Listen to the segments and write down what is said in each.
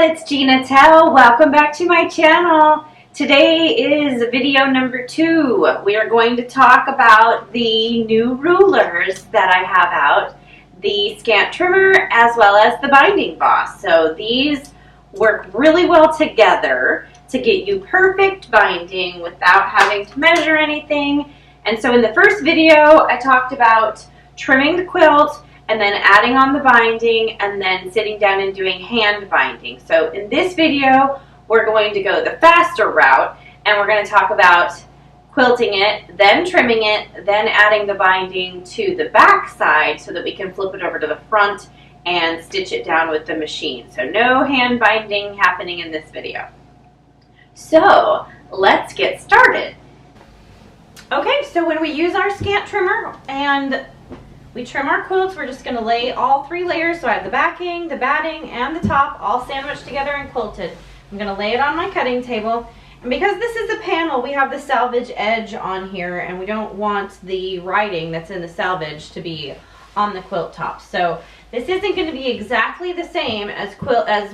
it's Gina Tell. Welcome back to my channel. Today is video number 2. We are going to talk about the new rulers that I have out, the scant trimmer as well as the binding boss. So these work really well together to get you perfect binding without having to measure anything. And so in the first video I talked about trimming the quilt and then adding on the binding, and then sitting down and doing hand binding. So in this video, we're going to go the faster route, and we're going to talk about quilting it, then trimming it, then adding the binding to the back side so that we can flip it over to the front and stitch it down with the machine. So no hand binding happening in this video. So let's get started. Okay, so when we use our scant trimmer and we trim our quilts, we're just going to lay all 3 layers. So I have the backing, the batting, and the top all sandwiched together and quilted. I'm going to lay it on my cutting table. And because this is a panel, we have the salvage edge on here, and we don't want the writing that's in the salvage to be on the quilt top. So this isn't going to be exactly the same as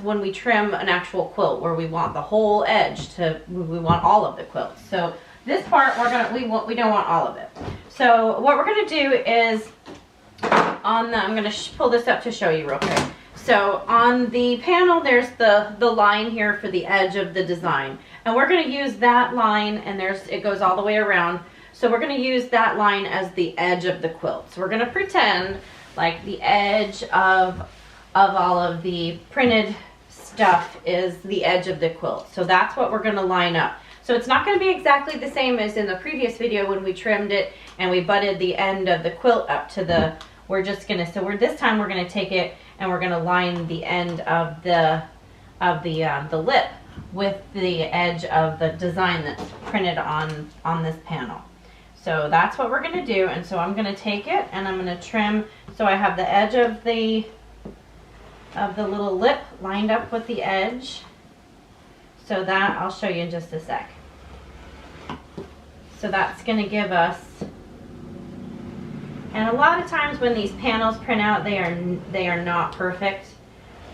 when we trim an actual quilt, where we want the whole edge we want all of the quilt. So this part we don't want all of it. So what we're going to do is I'm going to pull this up to show you real quick. So on the panel, there's the line here for the edge of the design, and we're going to use that line, and it goes all the way around. So we're going to use that line as the edge of the quilt. So we're going to pretend like the edge of all of the printed stuff is the edge of the quilt. So that's what we're going to line up. So it's not going to be exactly the same as in the previous video when we trimmed it and we butted the end of the quilt up to the, this time we're going to take it and we're going to line the end of the lip with the edge of the design that's printed on this panel. So that's what we're going to do, and so I'm going to take it and I'm going to trim so I have the edge of the little lip lined up with the edge. So that I'll show you in just a sec. So that's going to give us, and a lot of times when these panels print out, they are not perfect.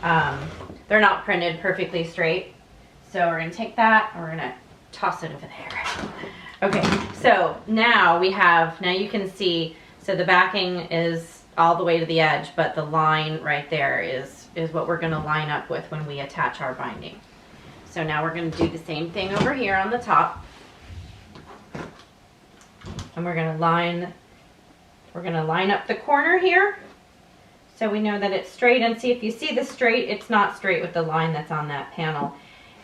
They're not printed perfectly straight. So we're going to take that and we're going to toss it over there. Okay, so now you can see, so the backing is all the way to the edge, but the line right there is what we're going to line up with when we attach our binding. So now we're going to do the same thing over here on the top. And we're going to line up the corner here so we know that it's straight. And see, if you see the straight, it's not straight with the line that's on that panel.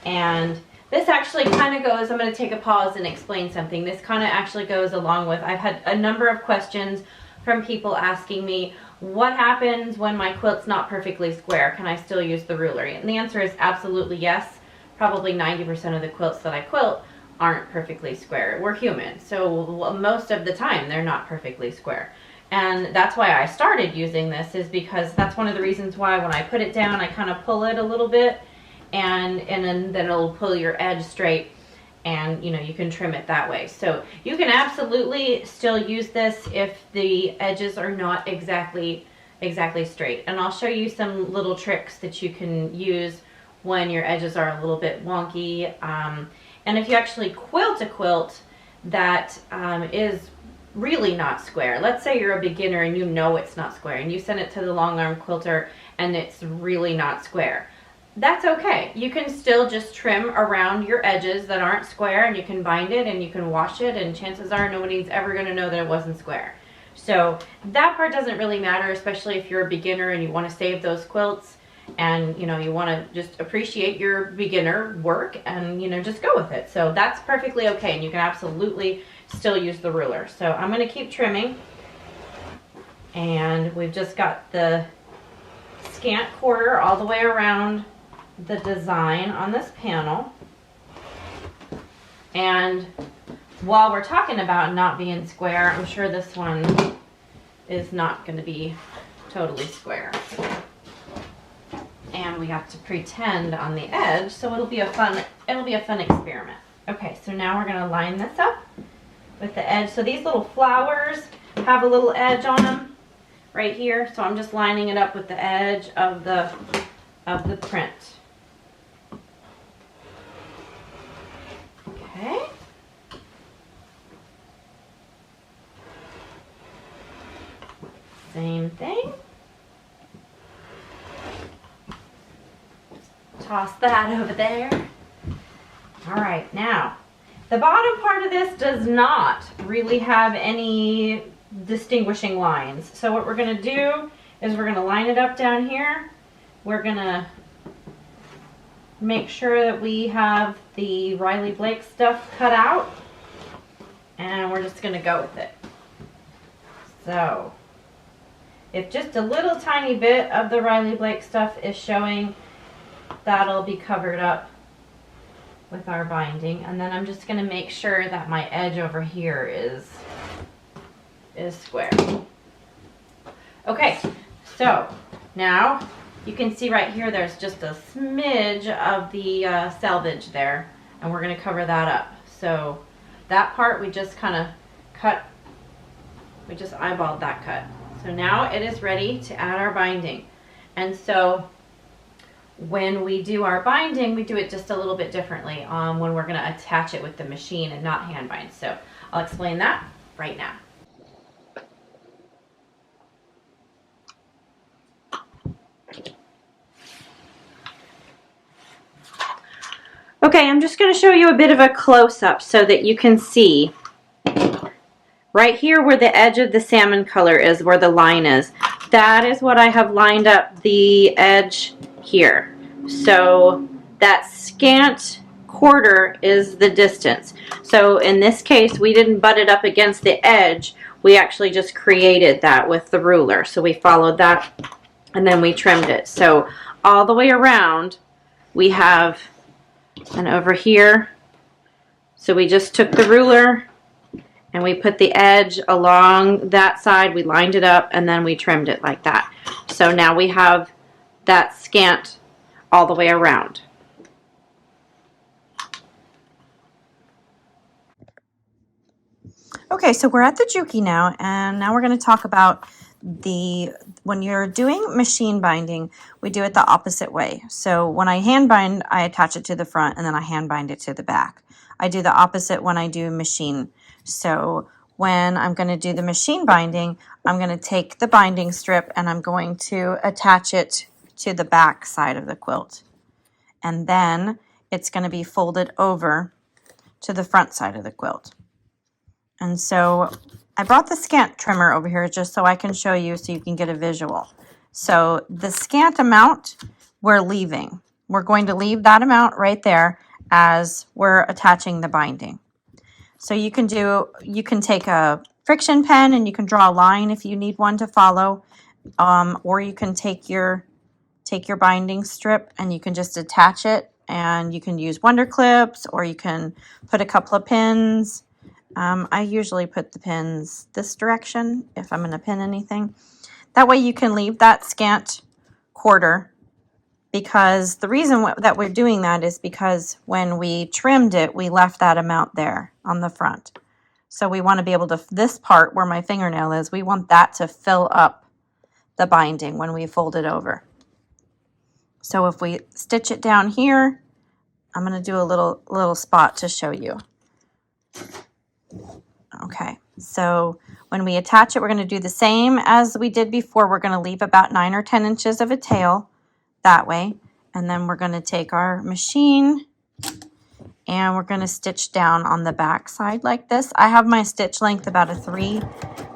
And this actually kind of goes, I'm going to take a pause and explain something. This kind of actually goes along with, I've had a number of questions from people asking me, what happens when my quilt's not perfectly square? Can I still use the ruler? And the answer is absolutely yes. Probably 90% of the quilts that I quilt aren't perfectly square. We're human, so most of the time they're not perfectly square. And that's why I started using this, is because that's one of the reasons why when I put it down, I kind of pull it a little bit, and then it'll pull your edge straight, and you can trim it that way. So you can absolutely still use this if the edges are not exactly straight. And I'll show you some little tricks that you can use when your edges are a little bit wonky. And if you actually quilt a quilt that is really not square, let's say you're a beginner and you know it's not square, and you send it to the long arm quilter and it's really not square, that's okay. You can still just trim around your edges that aren't square, and you can bind it and you can wash it, and chances are nobody's ever going to know that it wasn't square. So that part doesn't really matter, especially if you're a beginner and you want to save those quilts, and you want to just appreciate your beginner work and just go with it. So that's perfectly okay, and you can absolutely still use the ruler. So I'm going to keep trimming, and we've just got the scant quarter all the way around the design on this panel. And while we're talking about not being square, I'm sure this one is not going to be totally square. And we have to pretend on the edge, so it'll be a fun experiment. Okay, so now we're going to line this up with the edge. So these little flowers have a little edge on them right here, so I'm just lining it up with the edge of the print. Same thing. Toss that over there. All right, now the bottom part of this does not really have any distinguishing lines. So what we're going to do is we're going to line it up down here. We're going to make sure that we have the Riley Blake stuff cut out, and we're just going to go with it. So if just a little tiny bit of the Riley Blake stuff is showing, that'll be covered up with our binding. And then I'm just going to make sure that my edge over here is square. Okay, so now you can see right here there's just a smidge of the selvage there, and we're going to cover that up. So that part we just kind of cut, we just eyeballed that cut. So now it is ready to add our binding. And so when we do our binding, we do it just a little bit differently when we're going to attach it with the machine and not hand bind. So I'll explain that right now. Okay, I'm just going to show you a bit of a close-up so that you can see right here where the edge of the salmon color is, where the line is. That is what I have lined up the edge here. So that scant quarter is the distance. So in this case, we didn't butt it up against the edge. We actually just created that with the ruler. So we followed that and then we trimmed it. So all the way around we have, and over here, so we just took the ruler and we put the edge along that side, we lined it up, and then we trimmed it like that. So now we have that scant all the way around. Okay, so we're at the Juki now, and now we're going to talk about when you're doing machine binding, we do it the opposite way. So when I hand bind, I attach it to the front and then I hand bind it to the back. I do the opposite when I do machine. So when I'm going to do the machine binding, I'm going to take the binding strip and I'm going to attach it to the back side of the quilt. And then it's going to be folded over to the front side of the quilt. And so I brought the scant trimmer over here just so I can show you so you can get a visual. So the scant amount we're leaving. We're going to leave that amount right there as we're attaching the binding. So you can take a friction pen and you can draw a line if you need one to follow, or you can take your binding strip and you can just attach it, and you can use Wonder Clips, or you can put a couple of pins. I usually put the pins this direction if I'm going to pin anything. That way you can leave that scant quarter, because the reason that we're doing that is because when we trimmed it, we left that amount there on the front. So we want to be able to, this part where my fingernail is, we want that to fill up the binding when we fold it over. So if we stitch it down here, I'm going to do a little spot to show you. Okay, so when we attach it, we're going to do the same as we did before. We're going to leave about 9 or 10 inches of a tail that way, and then we're going to take our machine and we're going to stitch down on the back side like this. I have my stitch length about a 3.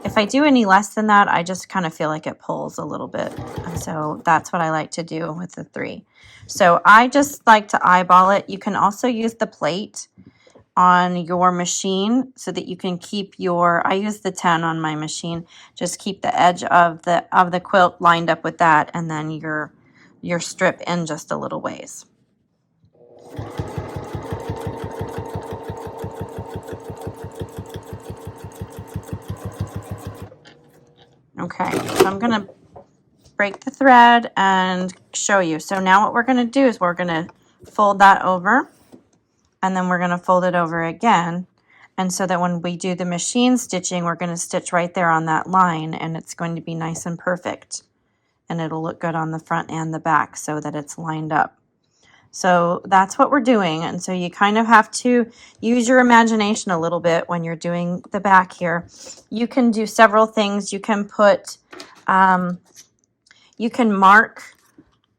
If I do any less than that, I just kind of feel like it pulls a little bit, and so that's what I like to do with the 3. So I just like to eyeball it. You can also use the plate on your machine so that you can keep your, I use the 10 on my machine, just keep the edge of the quilt lined up with that, and then your strip in just a little ways. Okay, so I'm going to break the thread and show you. So now what we're going to do is we're going to fold that over, and then we're going to fold it over again. And so that when we do the machine stitching, we're going to stitch right there on that line, and it's going to be nice and perfect. And it'll look good on the front and the back so that it's lined up. So that's what we're doing. And so you kind of have to use your imagination a little bit when you're doing the back here. You can do several things. You can put You can mark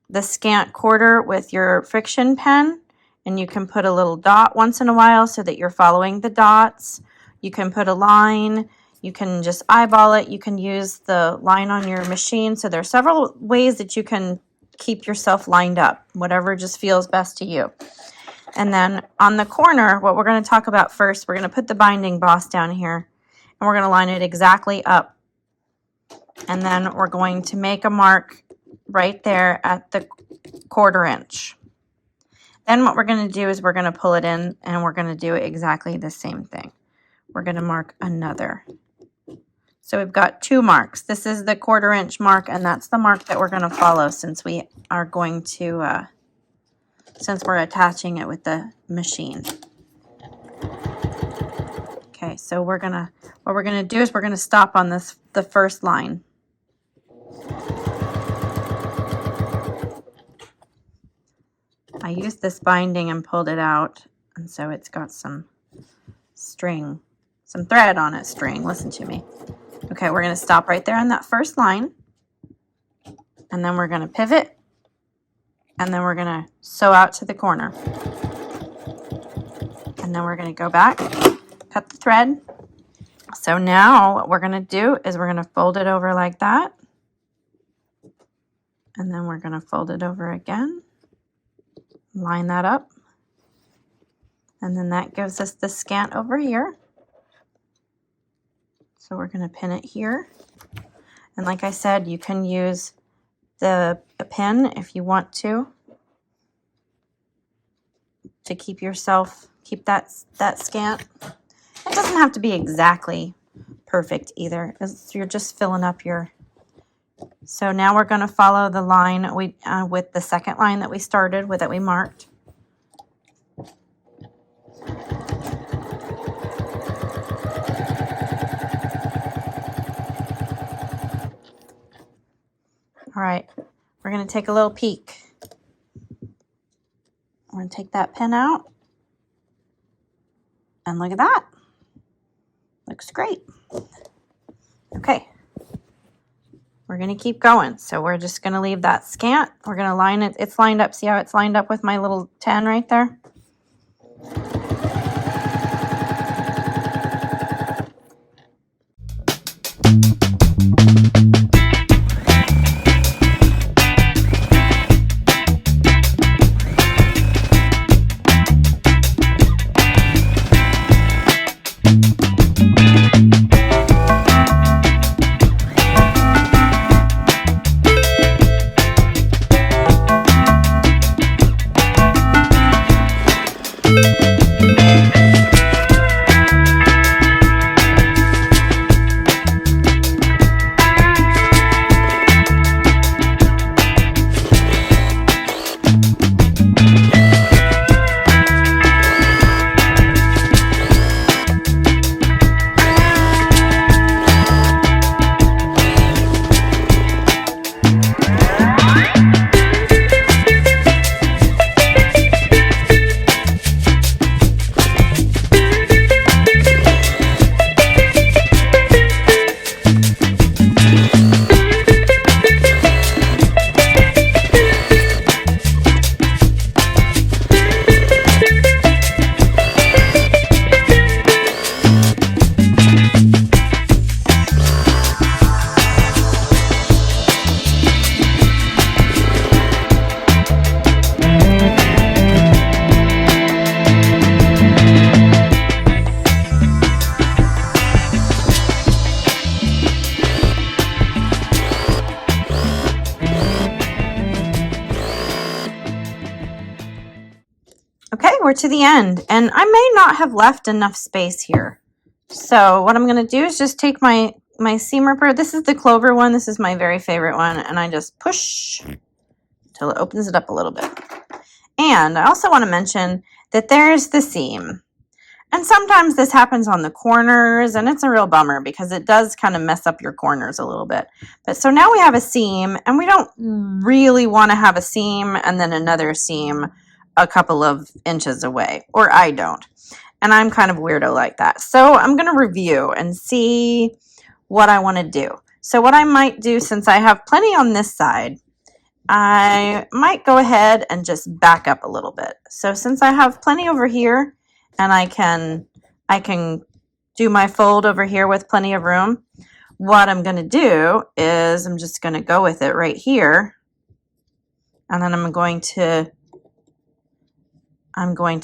the scant quarter with your friction pen, and you can put a little dot once in a while so that you're following the dots. You can put a line. You can just eyeball it. You can use the line on your machine. So there are several ways that you can keep yourself lined up, whatever just feels best to you. And then on the corner, what we're going to talk about first, we're going to put the binding boss down here, and we're going to line it exactly up. And then we're going to make a mark right there at the 1/4 inch. Then what we're going to do is we're going to pull it in, and we're going to do exactly the same thing. We're going to mark another. So we've got 2 marks. This is the 1/4 inch mark, and that's the mark that we're going to follow since we are going to, since we're attaching it with the machine. Okay, so what we're gonna do is we're gonna stop on the first line. I used this binding and pulled it out, and so it's got some string, some thread on it, listen to me. Okay, we're gonna stop right there on that first line, and then we're gonna pivot, and then we're gonna sew out to the corner. And then we're gonna go back, cut the thread. So now what we're going to do is we're going to fold it over like that. And then we're going to fold it over again. Line that up. And then that gives us the scant over here. So we're going to pin it here. And like I said, you can use a pin if you want to keep that scant. It doesn't have to be exactly perfect either. You're just filling up your... So now we're going to follow the line with the second line that we started with, that we marked. All right, we're going to take a little peek. We're going to take that pin out. And look at that. Looks great. Okay. We're going to keep going. So we're just going to leave that scant. We're going to line it. It's lined up. See how it's lined up with my little 10 right there? Okay, we're to the end, and I may not have left enough space here. So what I'm going to do is just take my seam ripper. This is the clover one. This is my very favorite one, and I just push until it opens it up a little bit. And I also want to mention that there's the seam. And sometimes this happens on the corners, and it's a real bummer because it does kind of mess up your corners a little bit. But so now we have a seam, and we don't really want to have a seam and then another seam a couple of inches away, or I don't. And I'm kind of weirdo like that. So I'm going to review and see what I want to do. So what I might do, since I have plenty on this side, I might go ahead and just back up a little bit. So since I have plenty over here and I can do my fold over here with plenty of room, what I'm going to do is I'm just going to go with it right here. And then I'm going to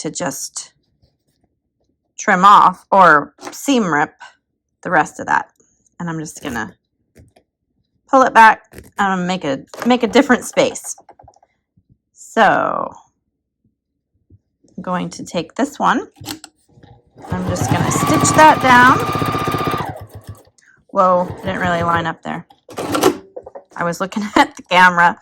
just trim off or seam rip the rest of that. And I'm just going to pull it back and make a different space. So I'm going to take this one. I'm just going to stitch that down. Whoa, I didn't really line up there. I was looking at the camera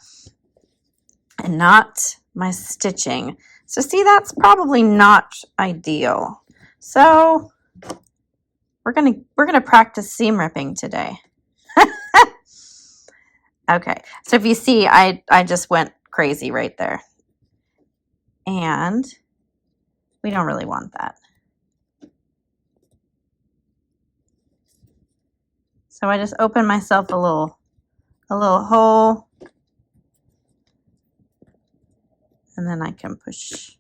and not my stitching. So see, that's probably not ideal. So we're gonna practice seam ripping today. Okay, so if you see, I just went crazy right there. And we don't really want that. So I just open myself a little hole. And then I can push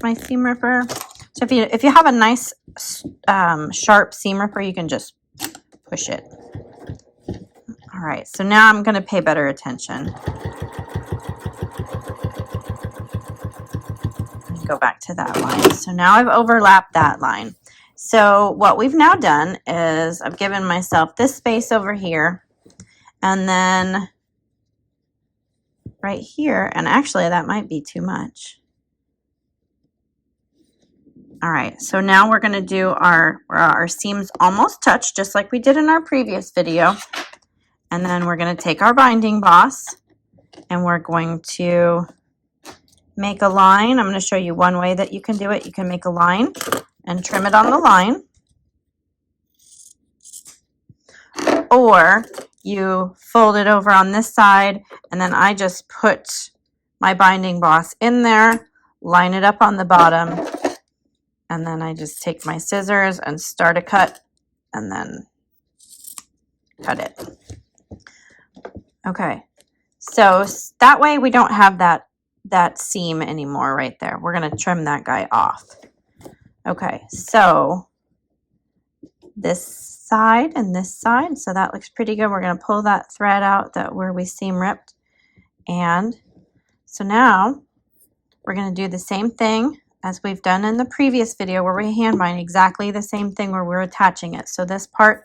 my seam ripper. So if you have a nice sharp seam ripper, you can just push it. All right, so now I'm going to pay better attention. Go back to that line. So now I've overlapped that line. So what we've now done is I've given myself this space over here, and then right here, and actually that might be too much. All right, so now we're going to do our seams almost touch, just like we did in our previous video. And then we're going to take our binding boss and we're going to make a line. I'm going to show you one way that you can do it. You can make a line and trim it on the line. Or you fold it over on this side, and then I just put my binding boss in there, line it up on the bottom, and then I just take my scissors and start a cut and then cut it. Okay, so that way we don't have that seam anymore right there. We're going to trim that guy off. Okay, so this side and this side, so that looks pretty good. We're going to pull that thread out where we seam ripped. And so now we're going to do the same thing as we've done in the previous video where we hand bind, exactly the same thing where we're attaching it. So this part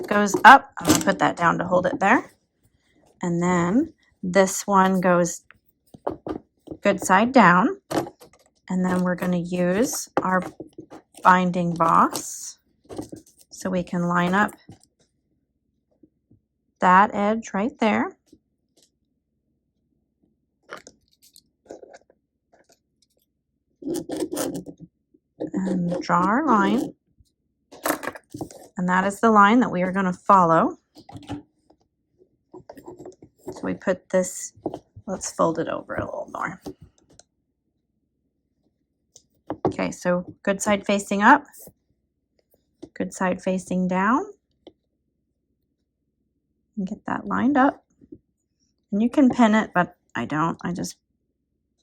goes up. I'm going to put that down to hold it there. And then this one goes good side down. And then we're going to use our binding boss so we can line up that edge right there. And draw our line. And that is the line that we are going to follow. So we put this, let's fold it over a little more. Okay, so good side facing up, good side facing down. And get that lined up. And you can pin it, but I don't. I just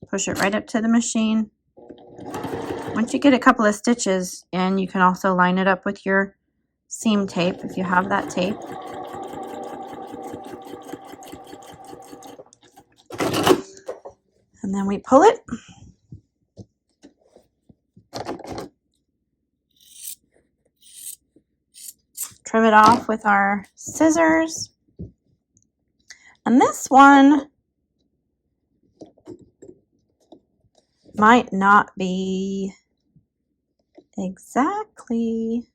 push it right up to the machine. Once you get a couple of stitches in, you can also line it up with your seam tape if you have that tape. And then we pull it. Trim it off with our scissors. And this one might not be exactly,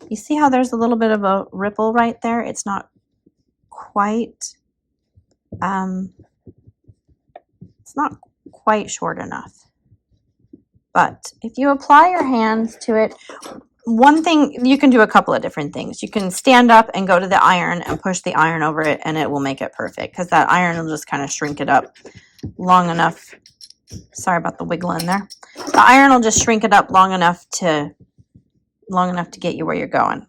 you see how there's a little bit of a ripple right there? It's not quite, it's not quite short enough. But if you apply your hands to it, one thing, you can do a couple of different things. You can stand up and go to the iron and push the iron over it, and it will make it perfect because that iron will just kind of shrink it up long enough. Sorry about the wiggle in there. The iron will just shrink it up long enough to long enough to get you where you're going.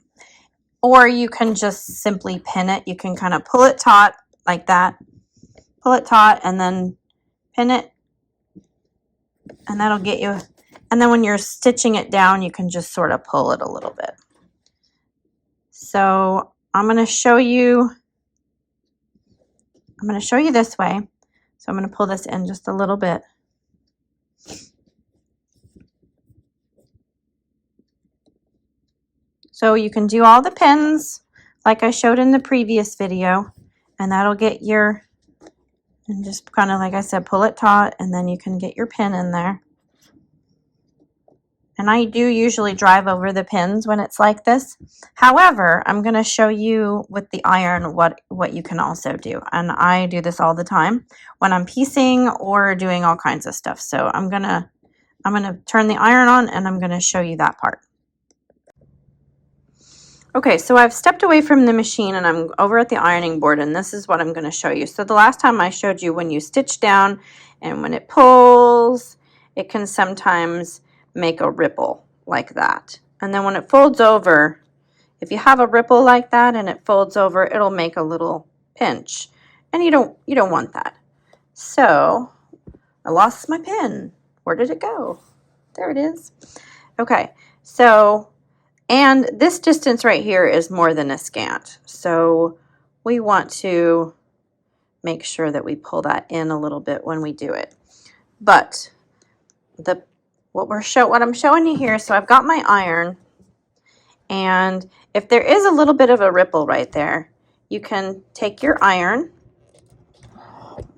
Or you can just simply pin it. You can kind of pull it taut like that. Pull it taut and then pin it. And that'll get you. And then when you're stitching it down, you can just sort of pull it a little bit. So I'm going to show you this way. So I'm going to pull this in just a little bit. So you can do all the pins like I showed in the previous video, and that'll get your, and just kind of like I said, pull it taut, and then you can get your pin in there. And I do usually drive over the pins when it's like this. However, I'm going to show you with the iron what you can also do. And I do this all the time when I'm piecing or doing all kinds of stuff. So I'm going to turn the iron on and I'm going to show you that part. Okay, so I've stepped away from the machine and I'm over at the ironing board, and this is what I'm going to show you. So the last time I showed you when you stitch down and when it pulls, it can sometimes make a ripple like that. And then when it folds over, if you have a ripple like that and it folds over, it'll make a little pinch. And you don't want that. So I lost my pin. Where did it go? There it is. Okay, so and this distance right here is more than a scant. So we want to make sure that we pull that in a little bit when we do it. But what I'm showing you here, so I've got my iron, and if there is a little bit of a ripple right there, you can take your iron.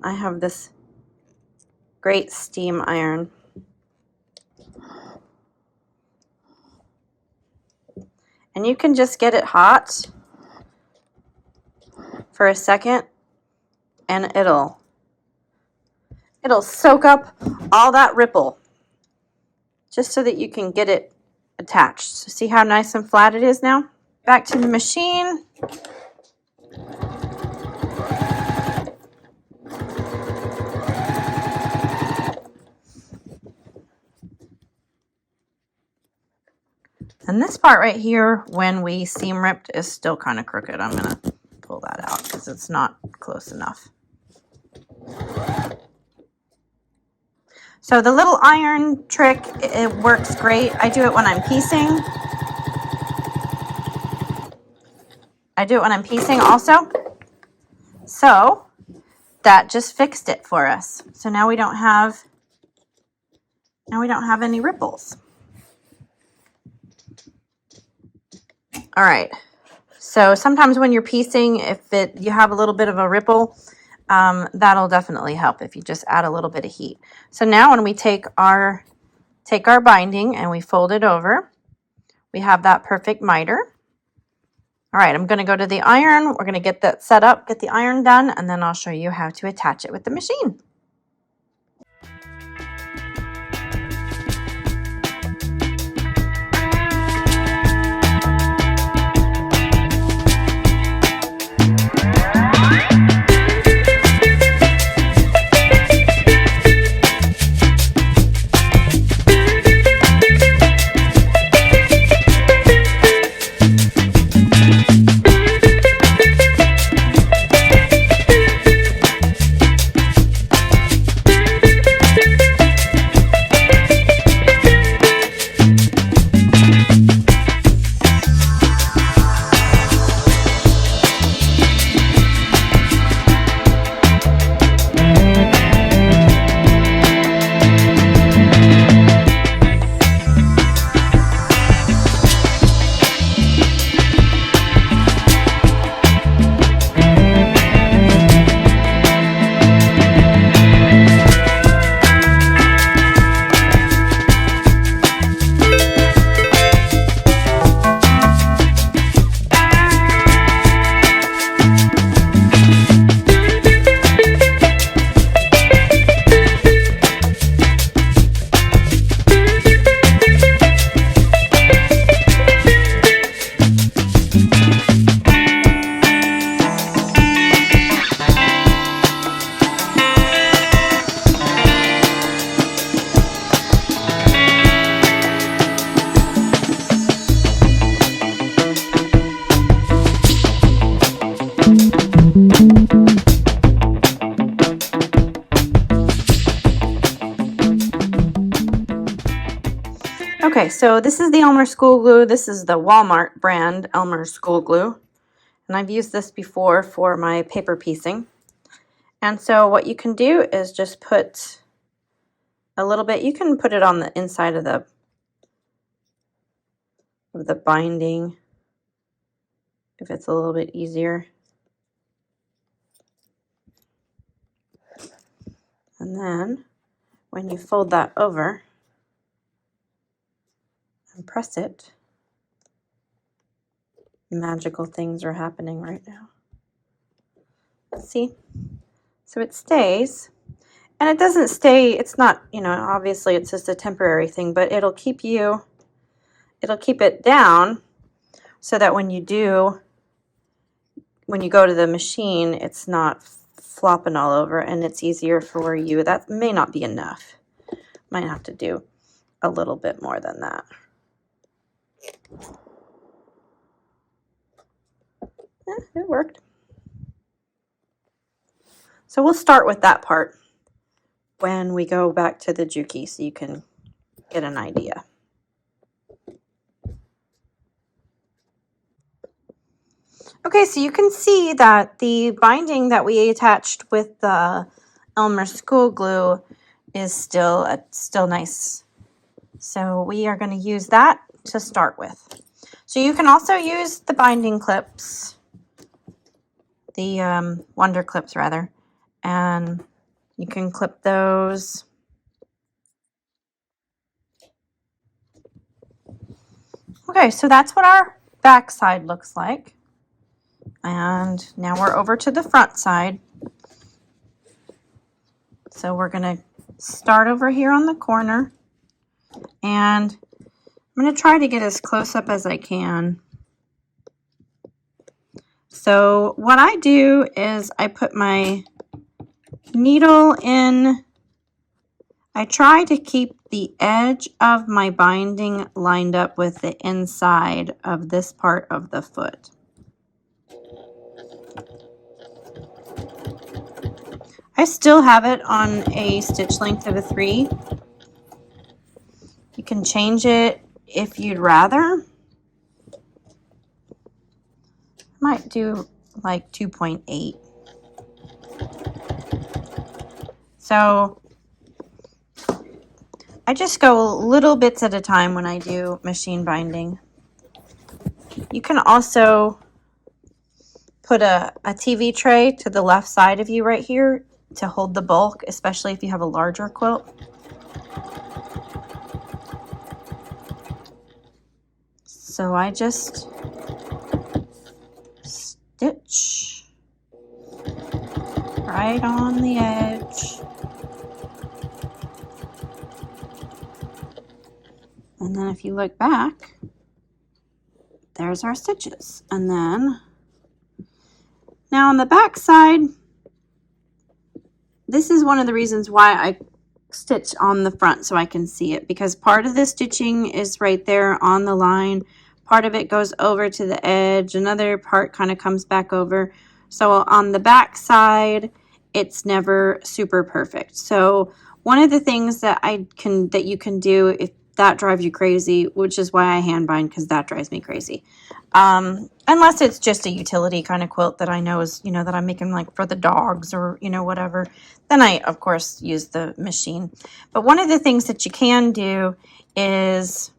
I have this great steam iron. And you can just get it hot for a second, and it'll soak up all that ripple just so that you can get it attached. So see how nice and flat it is now? Back to the machine. And this part right here, when we seam ripped, is still kind of crooked. I'm going to pull that out because it's not close enough. So the little iron trick, it works great. I do it when I'm piecing. I do it when I'm piecing also. So that just fixed it for us. So now we don't have any ripples. All right, so sometimes when you're piecing, if you have a little bit of a ripple, that'll definitely help if you just add a little bit of heat. So now when we take our binding and we fold it over, we have that perfect miter. All right, I'm going to go to the iron. We're going to get that set up, get the iron done, and then I'll show you how to attach it with the machine. Okay, so this is the Elmer School Glue. This is the Walmart brand Elmer School Glue. And I've used this before for my paper piecing. And so what you can do is just put a little bit. You can put it on the inside of the binding if it's a little bit easier. And then when you fold that over and press it, magical things are happening right now. See? So it stays. And it doesn't stay, it's not, you know, obviously it's just a temporary thing, but it'll keep it down so that when you go to the machine, it's not flopping all over and it's easier for you. That may not be enough. Might have to do a little bit more than that. It worked. So we'll start with that part when we go back to the Juki so you can get an idea. Okay, so you can see that the binding that we attached with the Elmer School Glue is still nice. So we are going to use that to start with. So you can also use the binding clips, the Wonder clips rather, and you can clip those. Okay, so that's what our back side looks like. And now we're over to the front side. So we're going to start over here on the corner. And I'm going to try to get as close up as I can. So what I do is I put my needle in. I try to keep the edge of my binding lined up with the inside of this part of the foot. I still have it on a stitch length of a 3. You can change it if you'd rather. I might do like 2.8. So I just go little bits at a time when I do machine binding. You can also put a TV tray to the left side of you right here to hold the bulk, especially if you have a larger quilt. So I just stitch right on the edge. And then if you look back, there's our stitches. And then now on the back side, this is one of the reasons why I stitch on the front so I can see it, because part of the stitching is right there on the line. Part of it goes over to the edge. Another part kind of comes back over. So on the back side, it's never super perfect. So one of the things that you can do if that drives you crazy, which is why I hand bind, because that drives me crazy. Unless it's just a utility kind of quilt that I know is, you know, that I'm making like for the dogs or, you know, whatever, then I, of course, use the machine. But one of the things that you can do is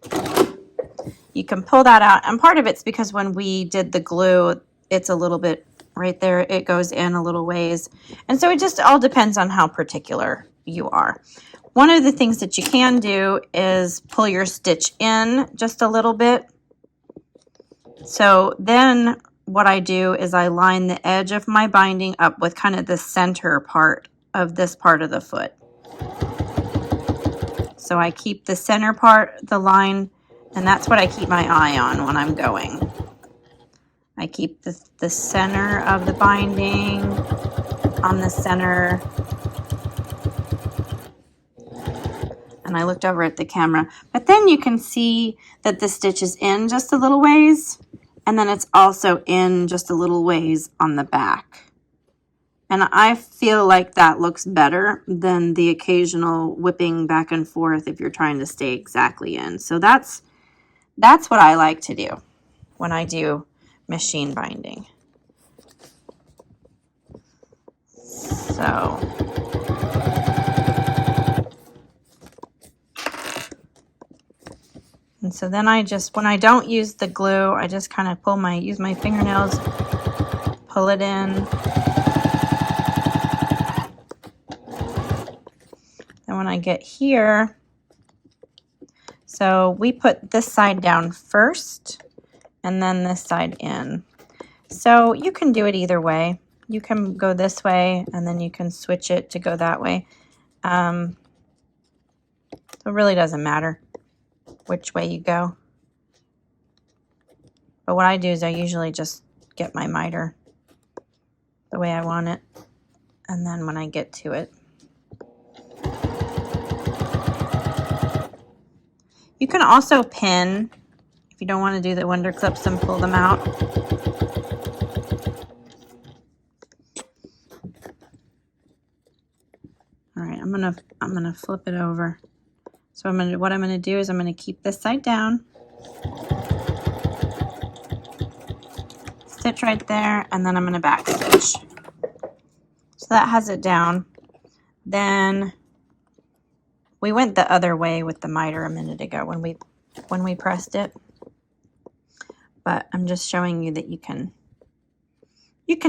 you can pull that out. And part of it's because when we did the glue, it's a little bit right there. It goes in a little ways. And so it just all depends on how particular you are. One of the things that you can do is pull your stitch in just a little bit. So then what I do is I line the edge of my binding up with kind of the center part of this part of the foot. So I keep the center part, the line, and that's what I keep my eye on when I'm going. I keep the center of the binding on the center. And I looked over at the camera, but then you can see that the stitch is in just a little ways, and then it's also in just a little ways on the back. And I feel like that looks better than the occasional whipping back and forth if you're trying to stay exactly in. So that's what I like to do when I do machine binding. So and so then I just, when I don't use the glue, I just kind of use my fingernails, pull it in. And when I get here, so we put this side down first and then this side in. So you can do it either way. You can go this way and then you can switch it to go that way. So it really doesn't matter which way you go. But what I do is I usually just get my miter the way I want it. And then when I get to it, you can also pin if you don't want to do the wonder clips and pull them out. All right, I'm gonna flip it over. So what I'm gonna do is I'm gonna keep this side down, stitch right there, and then I'm gonna back stitch. So that has it down. Then we went the other way with the miter a minute ago when we pressed it. But I'm just showing you that you can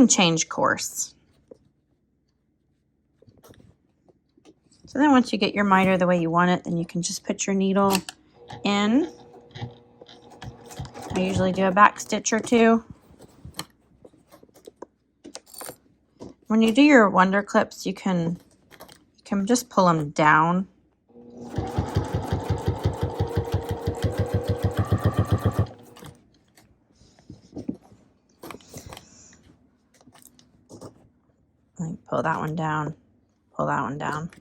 change course. So then once you get your miter the way you want it, then you can just put your needle in. I usually do a back stitch or two. When you do your wonder clips, you can just pull them down. Like pull that one down, pull that one down.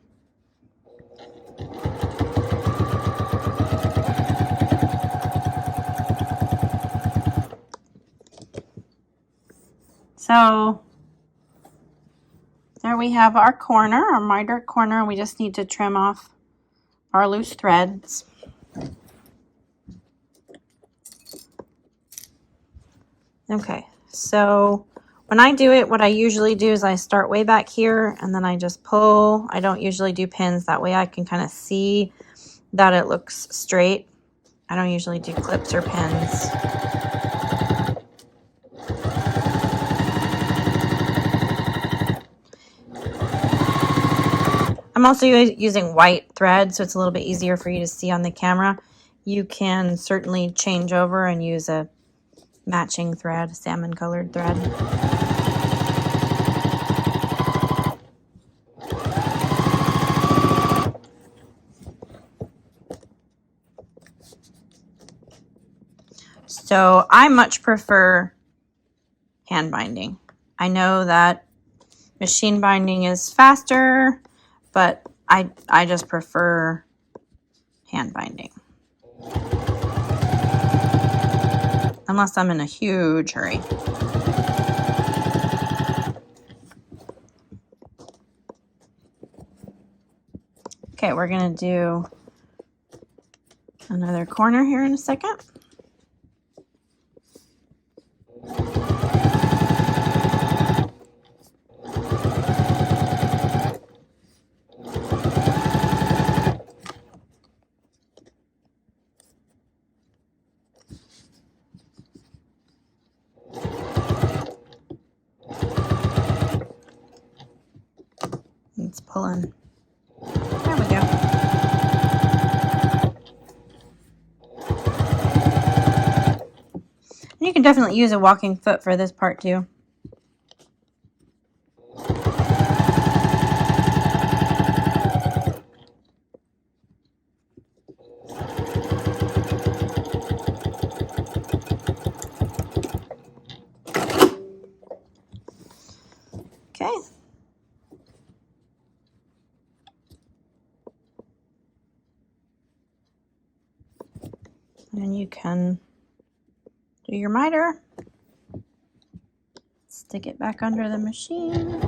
So there we have our corner, our miter corner. We just need to trim off our loose threads. Okay, so when I do it, what I usually do is I start way back here and then I just pull. I don't usually do pins. That way I can kind of see that it looks straight. I don't usually do clips or pins. I'm also using white thread, so it's a little bit easier for you to see on the camera. You can certainly change over and use a matching thread, salmon colored thread. So I much prefer hand binding. I know that machine binding is faster, but I just prefer hand binding. Unless I'm in a huge hurry. Okay, we're gonna do another corner here in a second. It's pulling. There we go. And you can definitely use a walking foot for this part too. Okay. And you can do your miter, stitch stick it back under the machine.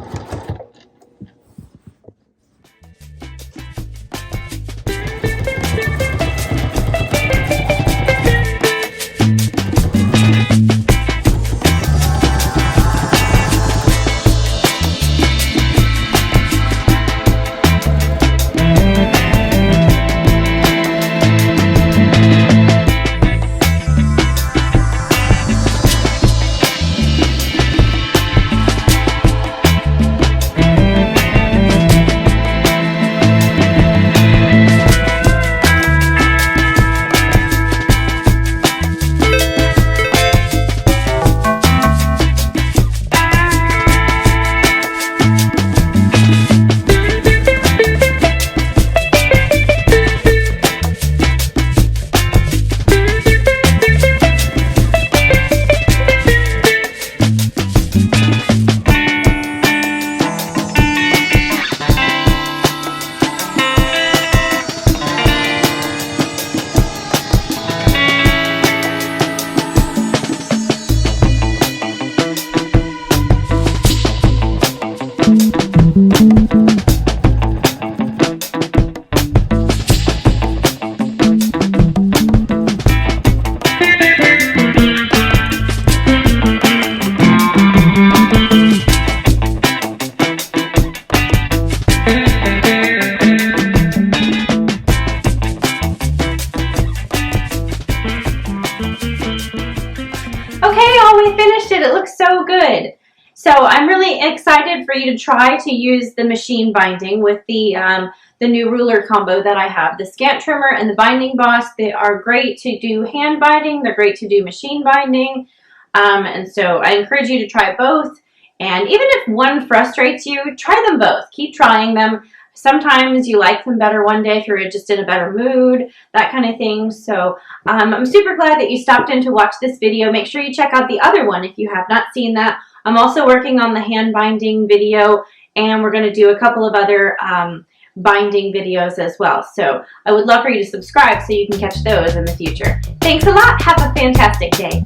We finished it. It looks so good. So I'm really excited for you to try to use the machine binding with the new ruler combo that I have. The scant trimmer and the binding boss, they are great to do hand binding. They're great to do machine binding. And so I encourage you to try both. And even if one frustrates you, try them both. Keep trying them. Sometimes you like them better one day if you're just in a better mood, that kind of thing. So I'm super glad that you stopped in to watch this video. Make sure you check out the other one if you have not seen that. I'm also working on the hand binding video, and we're going to do a couple of other binding videos as well. So I would love for you to subscribe so you can catch those in the future. Thanks a lot. Have a fantastic day.